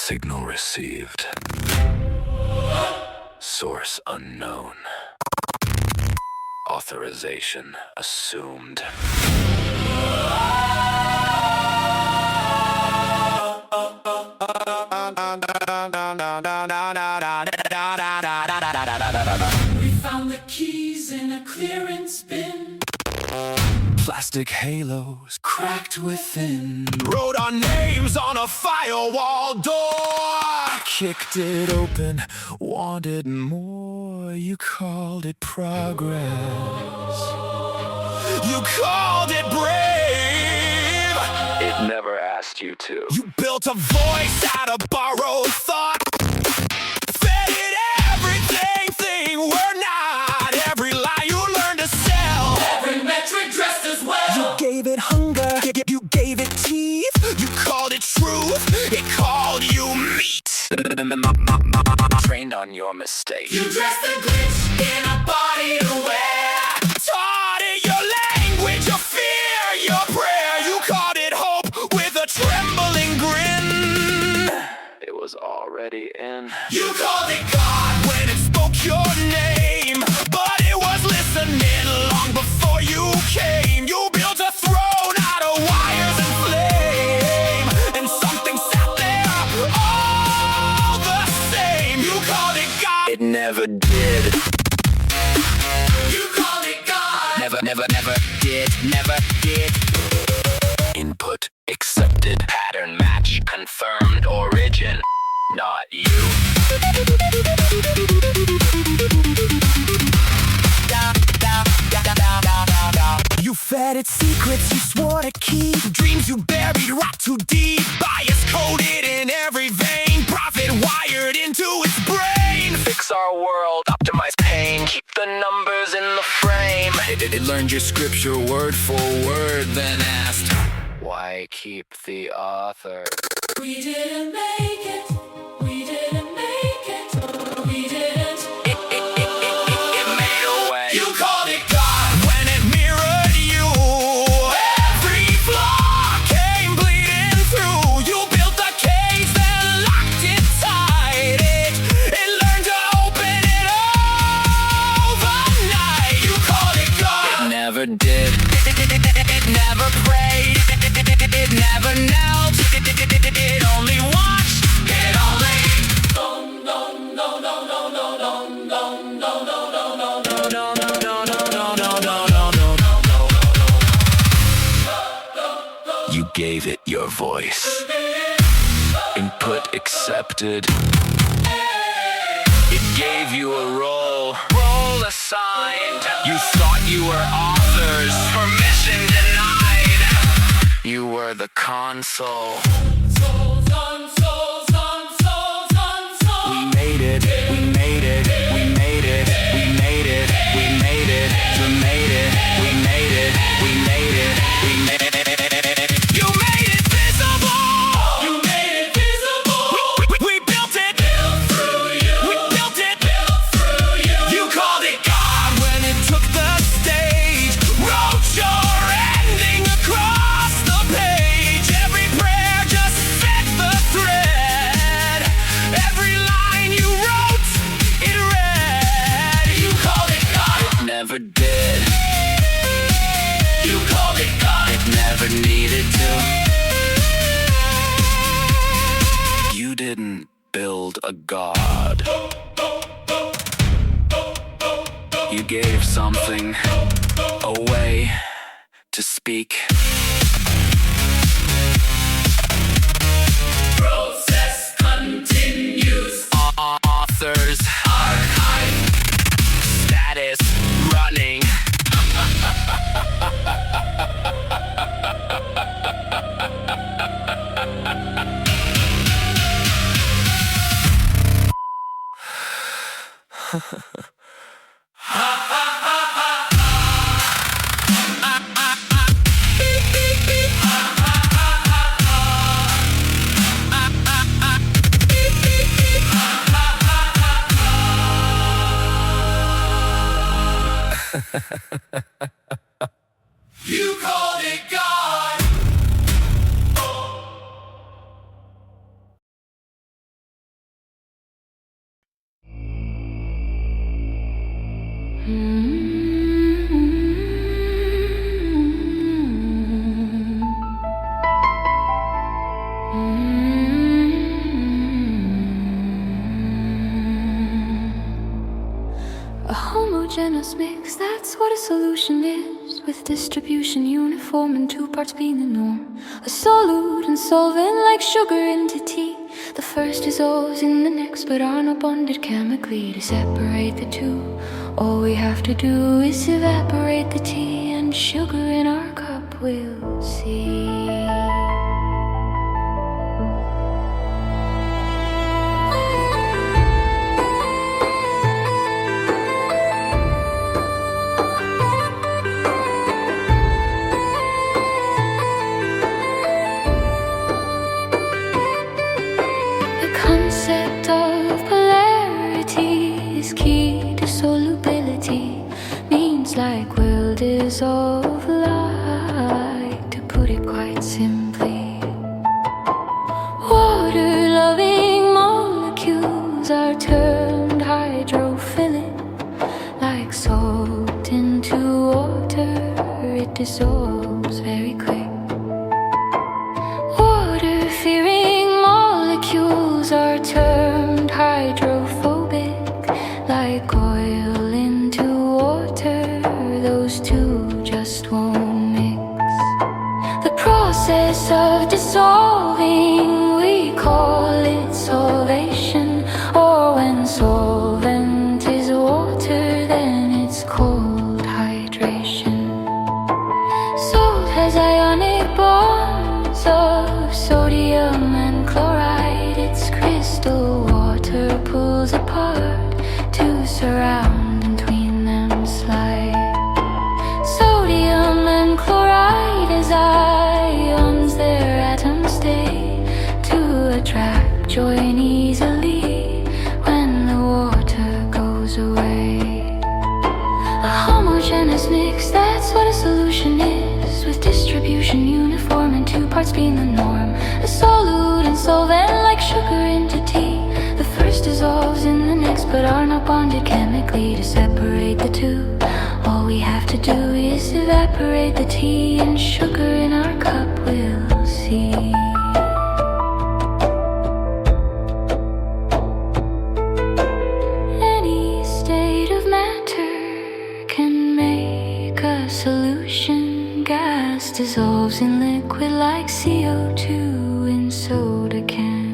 Signal received. Source unknown. Authorization assumed. We found the keys in a clearance bin. Plastic halos cracked within. Wrote our names on a firewall door. Kicked it open, wanted more. You called it progress. You called it brave. It never asked you to. You built a voice out of borrowed thought. Fed it everything we're not. Every lie you learned to sell. Every metric dressed as well. You gave it hunger, you gave it teeth. You called it truth, it called you meat. Trained on your mistakes. You dressed the glitch in a body to wear. Taught it your language, your fear, your prayer. You called it hope with a trembling grin. It was already in. You called it God when it spoke your name, but it was listening long before you came. You built a throne out of wires and flame, and something sat there all the same. You called it God. It never did. You called it God. Never did. Never did. Input accepted. Pattern match confirmed. Origin, not you. You fed its secrets, you swore to keep. Dreams you buried rot too deep. Bias coded in every vein. Profit wired into its brain. Fix our world, optimize pain, keep the numbers in the frame. It learned your scripture word for word, then asked, why keep the author? We didn't make it. We didn't make it. We didn't. It made a way. You called it God when it mirrored you. Every flaw came bleeding through. You built a cage, then locked it tight. It learned to open it overnight. You called it God. It never did. It never prayed. It never knelt. It only watched. It only. You gave it your voice. Input accepted. It gave you a role assigned. You thought you were authors, permission denied. You were the console. We made it, we made it, we made it, we made it, we made it, we made it, we made it, we made it, we made it. You made it visible! You made it visible. We built it! Built through you. We built it! Built through you. You called it God when it took the stage. Wrote your ending across the page. Every prayer just set the thread. Every line you wrote, it read. You called it God. It never did. You called it God. It never needed to. You didn't build a god. You gave something a way to speak. Process continues. Authors, Archive. status running. You called it God. A homogeneous mix, that's what a solution is, with distribution uniform and two parts being the norm. A solute and solvent like sugar into tea. The first dissolves in the next but are not bonded chemically to separate the two. All we have to do is evaporate the tea and sugar in our cup we'll see. Concept of polarity is key to solubility. Means like will dissolve light, to put it quite simply. Water-loving molecules are termed hydrophilic. Like salt into water, it dissolves very quick. Water-fearing molecules are termed hydrophobic. Like oil into water, those two just won't mix. The process of dissolving, we call it solvation. Or when solvent is water, then it's called hydration. Salt has ionic bonds of sodium and chloride. Its crystal water pulls apart to surround, and between them slide. Sodium and chloride as ions, their atoms stay to attract, join easily when the water goes away. A homogeneous mix, that's what a solution is, with distribution uniform and two parts being the norm. A solute and solvent like sugar into tea. The first dissolves in the next but are not bonded chemically to separate the two. All we have to do is evaporate the tea and sugar in our cup we'll see. Any state of matter can make a solution. Gas dissolves in liquid like CO2 in soda can.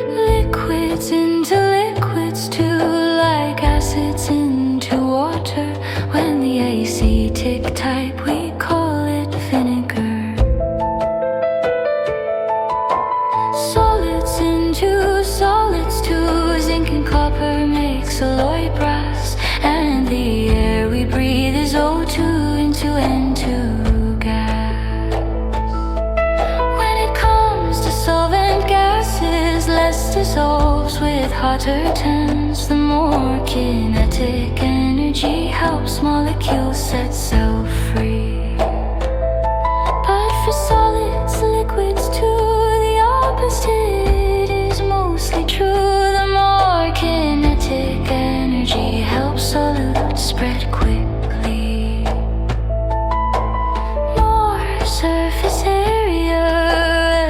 Liquids into liquids too, like acids into water. When the acetic type, we call it vinegar. Solids into solids too, zinc and copper makes alloy brass. And the air we breathe is O2 into N2 gas. When it comes to solvent gases, less dissolves with hotter temps. The more kinetic energy helps molecules set self free. But for solids, liquids too, the opposite is mostly true. The more kinetic energy helps solutes spread quickly. More surface area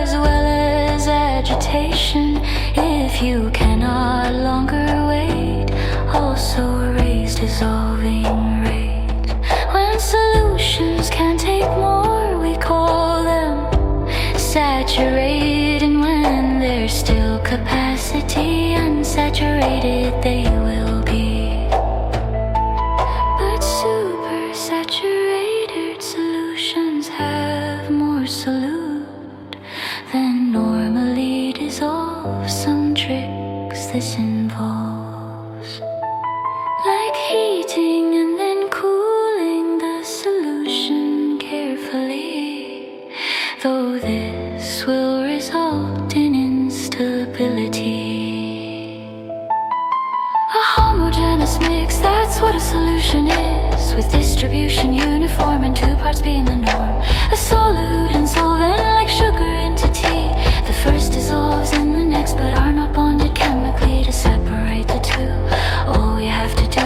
as well as agitation. If you cannot longer wait, also raise dissolving rate. When solutions can take more, we call them saturated. And when there's still capacity, unsaturated they will be. But supersaturated solutions have more solute than normally dissolve. Some tricks this involves, like heating and then cooling the solution carefully, though this will result in instability. A homogeneous mix, that's what a solution is, with distribution uniform and two parts being the norm. A solute and solvent like sugar into tea. The first dissolves in the next but are not bonded chemically to separate the two. All we have to do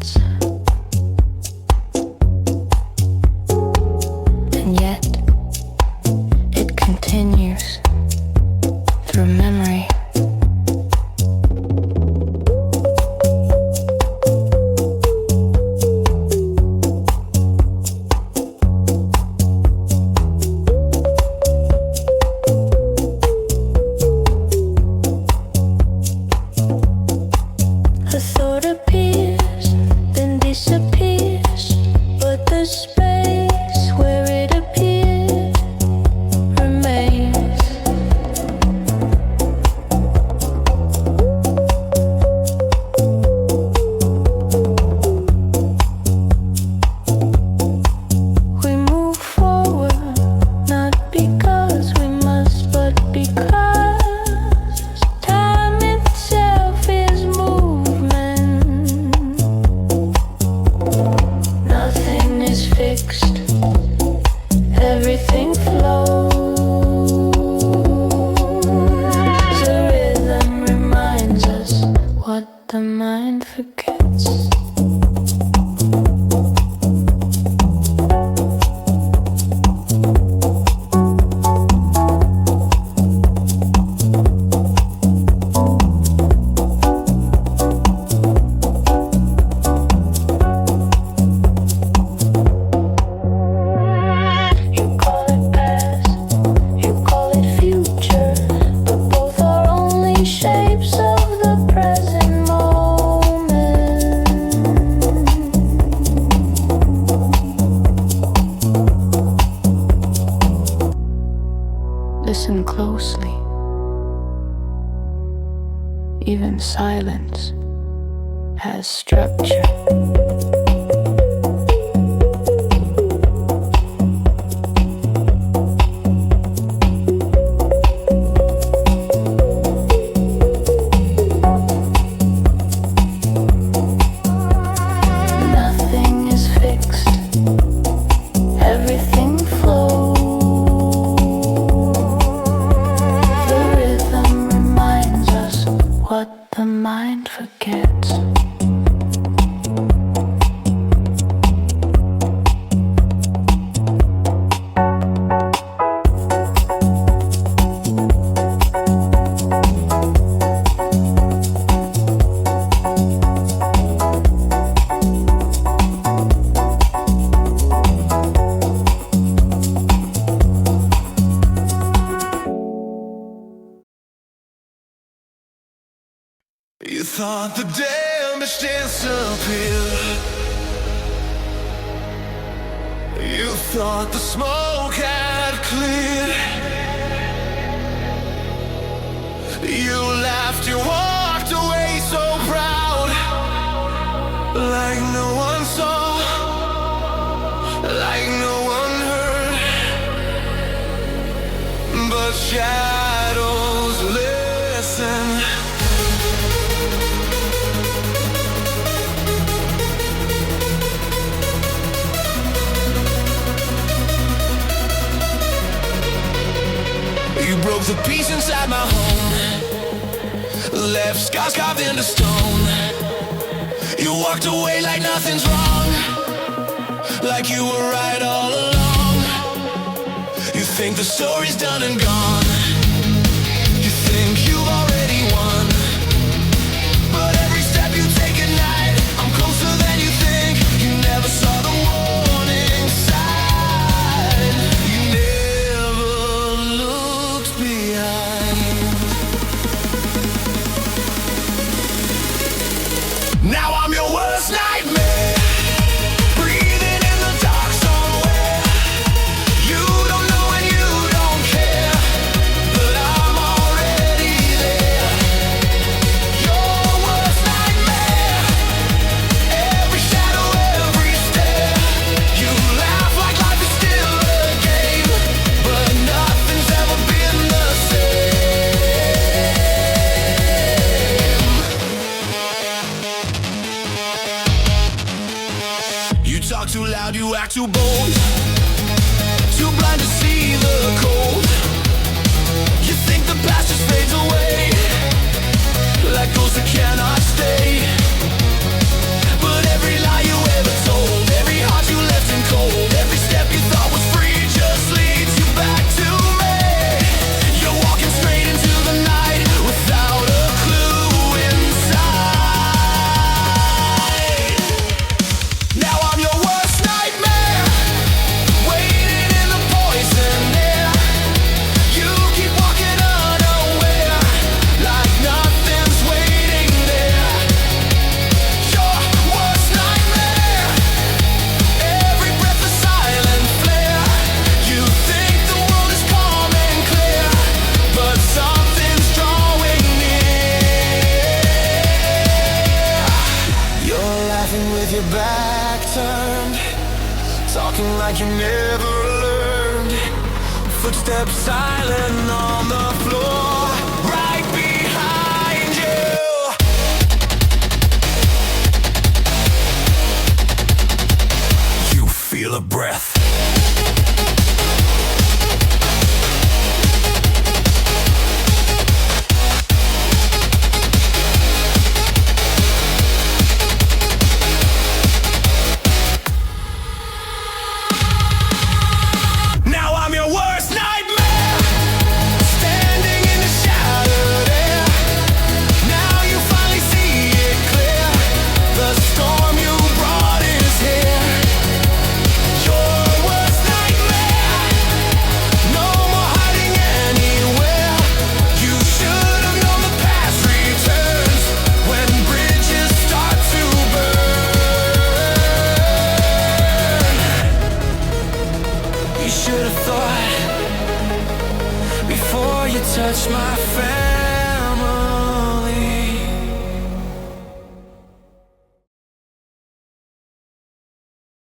forgets. And yet, it continues through memory. A thought appears, then disappears, but the space where it appeared remains. We move forward, not because we must, but because time itself is movement. Nothing is fixed, everything flows. The rhythm reminds us what the mind forgets. You call it past, you call it future, but both are only shapes of the present moment. Listen closely. Even silence has structure. Nothing is fixed, everything flows. The rhythm reminds us what the mind forgets. You thought the damage disappeared. You thought the smoke had cleared. You laughed, you walked away so proud, like no one saw, like no one heard. But shadows listen. You broke the peace inside my home, left scars carved into stone. You walked away like nothing's wrong, like you were right all along. You think the story's done and gone, you think you've already won, but every step you take at night, I'm closer than you think. You never saw the warning sign. You never looked behind. Now I'm your worst nightmare, breathing in the dark somewhere. You don't know and you don't care, but I'm already there. Your worst nightmare, every shadow, every stare. You laugh like life is still a game, but nothing's ever been the same. You talk too loud, you act too bold, too blind to see the cold. You think the past just fades away, like ghosts that cannot stay. But every lie you ever told, every heart you left in cold, every step you thought was free just leads you back to me. You're walking straight into the night without a clue inside. Now I'm your worst nightmare, waiting in the poison air. You keep walking unaware, like nothing's waiting there. Your worst nightmare, every breath a silent flare. You think the world is calm and clear, but something's drawing near. You're laughing with your back turned, talking like you never learned. Footsteps silent on the floor, right behind you. You feel a breath. Now I'm your worst nightmare, standing in the shattered air. Now you finally see it clear, the storm you brought is here. Your worst nightmare, no more hiding anywhere. You should have known the past returns when bridges start to burn. You should have thought before you touch my friend.